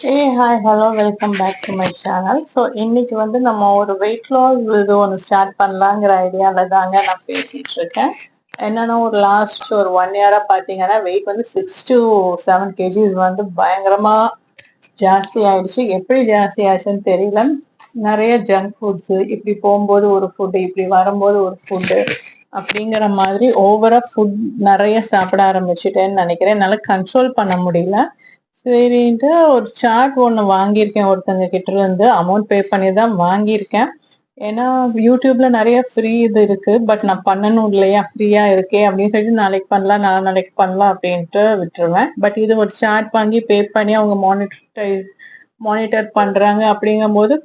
Hi hello welcome back to my channel. So இன்னைக்கு வந்து நம்ம ஒரு வெயிட் லாஸ் இது ஒன்று ஸ்டார்ட் பண்ணலாங்கிற ஐடியாவில் தாங்க நான் பேசிட்டு இருக்கேன். என்னன்னா ஒரு லாஸ்ட் ஒரு 1 இயராக பார்த்தீங்கன்னா வெயிட் வந்து 6 to 7 kgs வந்து பயங்கரமாக ஜாஸ்தி ஆயிடுச்சு. எப்படி ஜாஸ்தி ஆச்சுன்னு தெரியல. நிறைய ஜங்க் ஃபுட்ஸு, இப்படி போகும்போது ஒரு ஃபுட்டு, இப்படி வரும்போது ஒரு ஃபுட்டு அப்படிங்கிற மாதிரி ஓவரா ஃபுட் நிறைய சாப்பிட ஆரம்பிச்சுட்டேன்னு நினைக்கிறேன். என்னால் கண்ட்ரோல் பண்ண முடியல. சரின்ட்டு ஒரு சார்ட் ஒன்று வாங்கியிருக்கேன் ஒருத்தங்க கிட்ட இருந்து. அமௌண்ட் பே பண்ணி தான் வாங்கியிருக்கேன். ஏன்னா யூடியூப்ல நிறைய ஃப்ரீ இது இருக்கு. பட் நான் பண்ணணும் இல்லையா, ஃப்ரீயா இருக்கே அப்படின்னு சொல்லிட்டு நாளைக்கு பண்ணலாம் நாளைக்கு பண்ணலாம் அப்படின்ட்டு விட்டுருவேன். பட் இது ஒரு சார்ட் வாங்கி பே பண்ணி அவங்க மானிட்டர் பண்றாங்க அப்படிங்கும்போது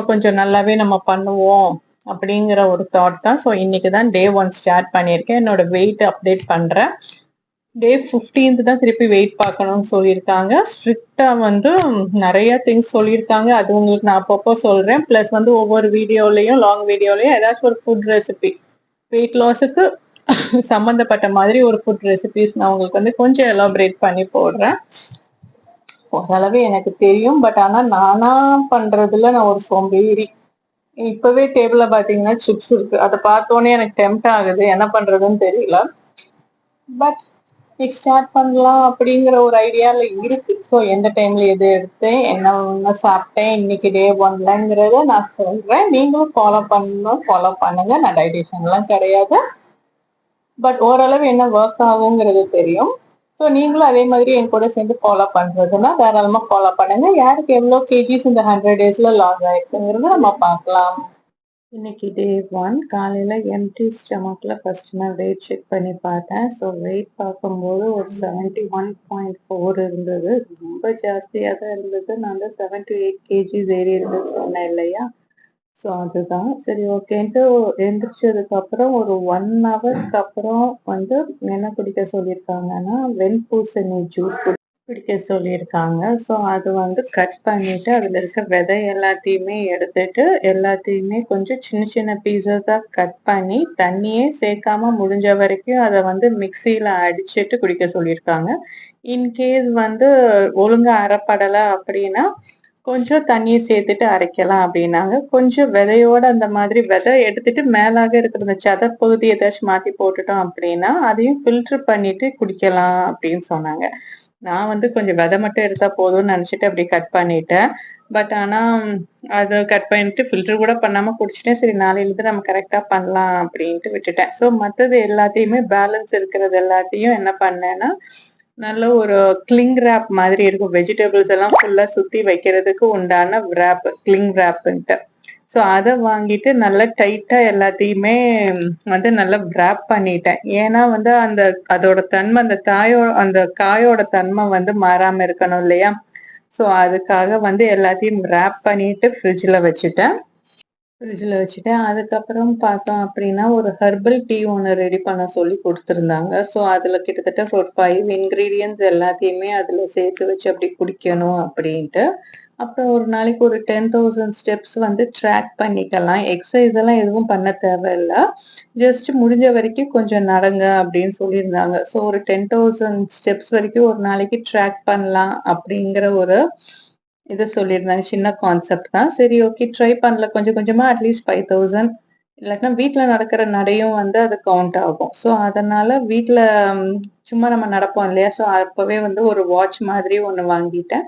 கொஞ்சம் நல்லாவே நம்ம பண்ணுவோம் அப்படிங்கிற ஒரு தாட் தான். ஸோ இன்னைக்கு தான் டே 1 ஸ்டார்ட் பண்ணியிருக்கேன். என்னோட வெயிட் அப்டேட் பண்றேன். டே 15 தான் திருப்பி வெயிட் பார்க்கணும்னு சொல்லியிருக்காங்க. ஸ்ட்ரிக்டா வந்து நிறைய திங்ஸ் சொல்லியிருக்காங்க. அது உங்களுக்கு நான் அப்பப்போ சொல்றேன். பிளஸ் வந்து ஒவ்வொரு வீடியோலையும் லாங் வீடியோலையும் ஏதாச்சும் ஒரு ஃபுட் ரெசிபி வெயிட் லாஸுக்கு சம்மந்தப்பட்ட மாதிரி ஒரு ஃபுட் ரெசிபிஸ் நான் உங்களுக்கு வந்து கொஞ்சம் எலாபரேட் பண்ணி போடுறேன். ஓரளவு எனக்கு தெரியும். பட் ஆனால் நானா பண்றதுல நான் ஒரு சோம்பேறி. இப்பவே டேபிள்ல பாத்தீங்கன்னா சிப்ஸ் இருக்கு. அதை பார்த்தோன்னே எனக்கு டெம்ட் ஆகுது. என்ன பண்றதுன்னு தெரியல. பட் நெக்ஸ்ட் ஸ்டார்ட் பண்ணலாம் அப்படிங்கிற ஒரு ஐடியால இருக்கு. ஸோ எந்த டைம்ல எது எடுத்தேன், என்ன சாப்பிட்டேன் இன்னைக்கு டே 1லங்கிறத நான் சொல்றேன். நீங்களும் ஃபாலோ பண்ணுங்க. நான் டைட்டிஷியன்லாம் கிடையாது. பட் ஓரளவு என்ன ஒர்க் ஆகுங்கிறது தெரியும். ஸோ நீங்களும் அதே மாதிரி என் கூட சேர்ந்து ஃபாலோ பண்றதுன்னா தாராளமா ஃபாலோ பண்ணுங்க. யாருக்கு எவ்வளோ கேஜிஸ் இந்த 100 daysல லாஸ் ஆயிருக்குங்கிறத நம்ம பார்க்கலாம். இன்னைக்கு டே 1 காலையில எம்டி ஸ்டமக்ல ஃபர்ஸ்ட் நான் வெயிட் செக் பண்ணி பார்த்தேன். ஸோ வெயிட் பார்க்கும்போது ஒரு 71.4 இருந்தது. ரொம்ப ஜாஸ்தியாக தான் இருந்தது. நான் தான் 7 to 8 kgs ஏறி இருந்தது சொன்னேன் இல்லையா. ஸோ அதுதான் சரி ஓகேன்ட்டு எந்திரிச்சதுக்கு அப்புறம் ஒரு 1 ஹவருக்கு அப்புறம் வந்து என்ன குடிக்க சொல்லியிருக்காங்கன்னா வெண்பூசணி ஜூஸ் குடிக்க சொல்லியிருக்காங்க. ஸோ அது வந்து கட் பண்ணிட்டு அதுல இருக்க விதை எல்லாத்தையுமே எடுத்துட்டு எல்லாத்தையுமே கொஞ்சம் சின்ன சின்ன பீசஸா கட் பண்ணி தண்ணியே சேர்க்காம முடிஞ்ச வரைக்கும் அதை வந்து மிக்சியில அடிச்சுட்டு குடிக்க சொல்லியிருக்காங்க. இன்கேஸ் வந்து ஒழுங்கா அரைப்படலை அப்படின்னா கொஞ்சம் தண்ணியை சேர்த்துட்டு அரைக்கலாம் அப்படின்னாங்க. கொஞ்சம் விதையோட அந்த மாதிரி விதை எடுத்துட்டு மேலாக இருக்கிற இந்த சத பகுதி ஏதாச்சும் மாத்தி போட்டுட்டோம் அப்படின்னா அதையும் ஃபில்டர் பண்ணிட்டு குடிக்கலாம் அப்படின்னு சொன்னாங்க. நான் வந்து கொஞ்சம் விதை மட்டும் எடுத்தா போதும்னு நினைச்சிட்டு அப்படி கட் பண்ணிட்டேன். பட் ஆனா அதை கட் பண்ணிட்டு ஃபில்டர் கூட பண்ணாம குடிச்சிட்டேன். சரி நாளையிலிருந்து நம்ம கரெக்டா பண்ணலாம் அப்படின்ட்டு விட்டுட்டேன். ஸோ மற்றது எல்லாத்தையுமே பேலன்ஸ் இருக்கிறது எல்லாத்தையும் என்ன பண்ணேன்னா நல்ல ஒரு கிளிங் ரேப் மாதிரி இருக்கும். வெஜிடபிள்ஸ் எல்லாம் ஃபுல்லா சுத்தி வைக்கிறதுக்கு உண்டான ரேப், கிளிங் ரேப்ன்ட்டு. ஸோ அதை வாங்கிட்டு நல்லா டைட்டா எல்லாத்தையுமே வந்து நல்லா ரேப் பண்ணிட்டேன். ஏன்னா வந்து அதோட தன்மை அந்த காயோட தன்மை வந்து மாறாம இருக்கணும் இல்லையா. ஸோ அதுக்காக வந்து எல்லாத்தையும் ரேப் பண்ணிட்டு ஃப்ரிட்ஜில் வச்சுட்டேன். அதுக்கப்புறம் பார்த்தோம் அப்படின்னா ஒரு ஹெர்பல் டீ ஒன்று ரெடி பண்ண சொல்லி கொடுத்துருந்தாங்க. ஸோ அதில் கிட்டத்தட்ட ஒரு 5 இன்க்ரீடியன்ட்ஸ் எல்லாத்தையுமே அதில் சேர்த்து வச்சு அப்படி குடிக்கணும் அப்படின்ட்டு. அப்புறம் ஒரு நாளைக்கு ஒரு 10,000 ஸ்டெப்ஸ் வந்து ட்ராக் பண்ணிக்கலாம். எக்ஸசைஸ் எல்லாம் எதுவும் பண்ண தேவையில்ல. ஜஸ்ட் முடிஞ்ச வரைக்கும் கொஞ்சம் நடங்க அப்படின்னு சொல்லியிருந்தாங்க. ஸோ ஒரு 10,000 ஸ்டெப்ஸ் வரைக்கும் ஒரு நாளைக்கு ட்ராக் பண்ணலாம் அப்படிங்கிற ஒரு இதை சொல்லியிருந்தாங்க. சின்ன கான்செப்ட் தான். சரி ஓகே ட்ரை பண்ணல. கொஞ்சம் கொஞ்சமா அட்லீஸ்ட் 5,000 இல்லாட்டினா வீட்ல நடக்கிற நடையும் வந்து அது கவுண்ட் ஆகும். ஸோ அதனால வீட்ல சும்மா நம்ம நடப்போம் இல்லையா. ஸோ அப்பவே வந்து ஒரு வாட்ச் மாதிரி ஒன்று வாங்கிட்டேன்.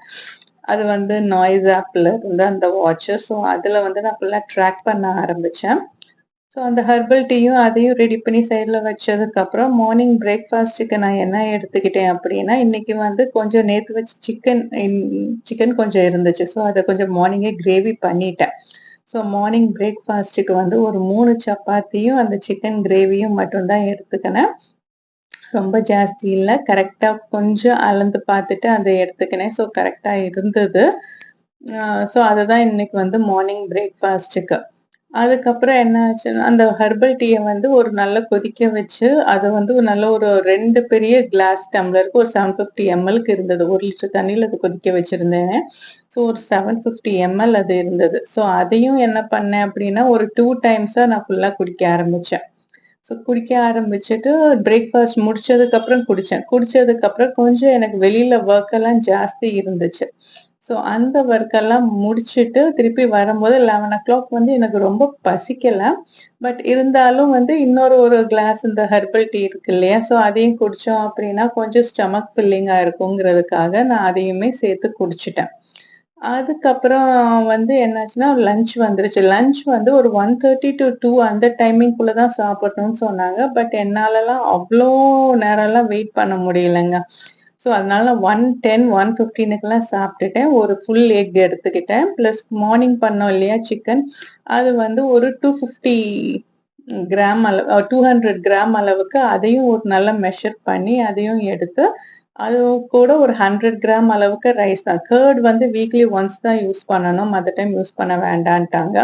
அது வந்து நாய்ஸ் ஆப்ல இருந்து அந்த வாட்ச். ஸோ அதுல வந்து நான் ஃபுல்லா ட்ராக் பண்ண ஆரம்பிச்சேன். ஸோ அந்த ஹெர்பல் டீயும் அதையும் ரெடி பண்ணி சைட்ல வச்சதுக்கு அப்புறம் மார்னிங் பிரேக்ஃபாஸ்ட்டுக்கு நான் என்ன எடுத்துக்கிட்டேன் அப்படின்னா இன்னைக்கு வந்து கொஞ்சம் நேத்து வச்ச சிக்கன் கொஞ்சம் இருந்துச்சு. ஸோ அதை கொஞ்சம் மார்னிங்கே கிரேவி பண்ணிட்டேன். ஸோ மார்னிங் பிரேக்ஃபாஸ்ட்டுக்கு வந்து ஒரு 3 சப்பாத்தியும் அந்த சிக்கன் கிரேவியும் மட்டும்தான் எடுத்துக்கினேன். ரொம்ப ஜாஸ்தி இல்லை, கரெக்டா கொஞ்சம் அளந்து பார்த்துட்டு அதை எடுத்துக்கினேன். ஸோ கரெக்டா இருந்தது. ஸோ அதுதான் இன்னைக்கு வந்து மார்னிங் பிரேக்ஃபாஸ்ட்டுக்கு. அதுக்கப்புறம் என்ன ஆச்சுன்னா அந்த ஹெர்பல் டீயை வந்து ஒரு நல்ல கொதிக்க வச்சு அதை வந்து ஒரு நல்ல ஒரு 2 பெரிய கிளாஸ் டம்ளருக்கு ஒரு 750 mlக்கு இருந்தது. 1 லிட்டர் தண்ணியில் அது கொதிக்க வச்சிருந்தேன். ஸோ ஒரு 750 ml அது இருந்தது. ஸோ அதையும் என்ன பண்ணேன் அப்படின்னா ஒரு 2 டைம்ஸா நான் ஃபுல்லா குடிக்க ஆரம்பிச்சேன். ஸோ குடிக்க ஆரம்பிச்சுட்டு பிரேக்ஃபாஸ்ட் முடிச்சதுக்கப்புறம் குடிச்சேன். குடிச்சதுக்கப்புறம் கொஞ்சம் எனக்கு வெளியில ஒர்க் எல்லாம் ஜாஸ்தி இருந்துச்சு. ஸோ அந்த ஒர்க் எல்லாம் முடிச்சுட்டு திருப்பி வரும்போது 11:00 வந்து எனக்கு ரொம்ப பசிக்கல. பட் இருந்தாலும் வந்து இன்னொரு ஒரு கிளாஸ் இந்த ஹெர்பல் டீ இருக்கு இல்லையா? ஸோ அதையும் குடிச்சோம் அப்படின்னா கொஞ்சம் ஸ்டமக் ஃபில்லிங்கா இருக்குங்கிறதுக்காக நான் அதையுமே சேர்த்து குடிச்சுட்டேன். அதுக்கப்புறம் வந்து என்னாச்சுன்னா, லஞ்ச் வந்துருச்சு. லஞ்ச் வந்து ஒரு 1:30 டூ 2 அந்த டைமிங்குள்ள தான் சாப்பிடணும்னு சொன்னாங்க. பட் என்னாலலாம் அவ்ளோ நேரம்லாம் வெயிட் பண்ண முடியலங்க. ஸோ அதனால 1:10, 1:15க்குலாம் சாப்பிட்டுட்டேன். ஒரு ஃபுல் எக் எடுத்துக்கிட்டேன். பிளஸ் மார்னிங் பண்ணோம் இல்லையா சிக்கன், அது வந்து ஒரு 250 கிராம் 200 கிராம் அளவுக்கு அதையும் ஒரு நல்லா மெஷர் பண்ணி அதையும் எடுத்து அது கூட ஒரு 100 கிராம் அளவுக்கு ரைஸ் தான். கர்ட் வந்து வீக்லி ஒன்ஸ் தான் யூஸ் பண்ணணும். மத்த டைம் யூஸ் பண்ண வேண்டான்ட்டாங்க.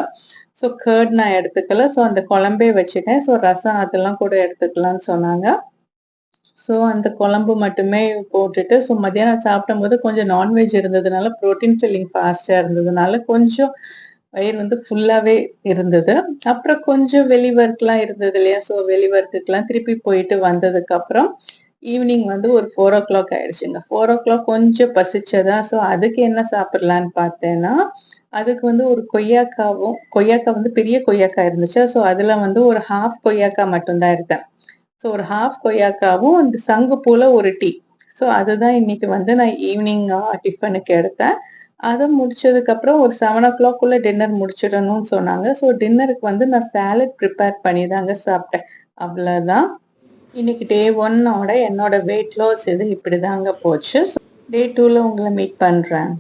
ஸோ கர்ட் நான் எடுத்துக்கல. ஸோ அந்த குழம்பே வச்சுட்டேன். ஸோ ரசம் அதெல்லாம் கூட எடுத்துக்கலாம்னு சொன்னாங்க. ஸோ அந்த குழம்பு மட்டுமே போட்டுட்டு, ஸோ மத்தியானம் சாப்பிடும்போது கொஞ்சம் நான்வெஜ் இருந்ததுனால, புரோட்டீன் ஃபில்லிங் ஃபாஸ்ட்டா இருந்ததுனால, கொஞ்சம் வயிறு வந்து ஃபுல்லாவே இருந்தது. அப்புறம் கொஞ்சம் வெளி ஒர்க்லாம் இருந்தது இல்லையா? ஸோ வெளி ஒர்க்குக்குலாம் திருப்பி போயிட்டு வந்ததுக்கப்புறம், ஈவினிங் வந்து ஒரு 4:00 ஆயிடுச்சுங்க. 4:00 கொஞ்சம் பசிச்சதா, ஸோ அதுக்கு என்ன சாப்பிடலான்னு பார்த்தேன்னா, அதுக்கு வந்து ஒரு கொய்யாக்கா வந்து பெரிய கொய்யாக்கா இருந்துச்சு. ஸோ அதுல வந்து ஒரு 1/2 கொய்யாக்கா மட்டும் தான் எடுத்தேன். ஸோ ஒரு 1/2 கொய்யாக்காவும், அந்த சங்கு பூல ஒரு டீ. ஸோ அதுதான் இன்னைக்கு வந்து நான் ஈவினிங் டிஃபனுக்கு எடுத்தேன். அத முடிச்சதுக்கப்புறம் ஒரு 7:00க்குள்ள டின்னர் முடிச்சிடணும்னு சொன்னாங்க. ஸோ டின்னருக்கு வந்து நான் சாலட் ப்ரிப்பேர் பண்ணி தாங்க சாப்பிட்டேன். அவ்வளதான். இன்னைக்கு டே 1 ஓட என்னோட வெயிட் லாஸ் இது இப்படிதாங்க போச்சு. டே 2ல உங்கள மீட் பண்றேன்.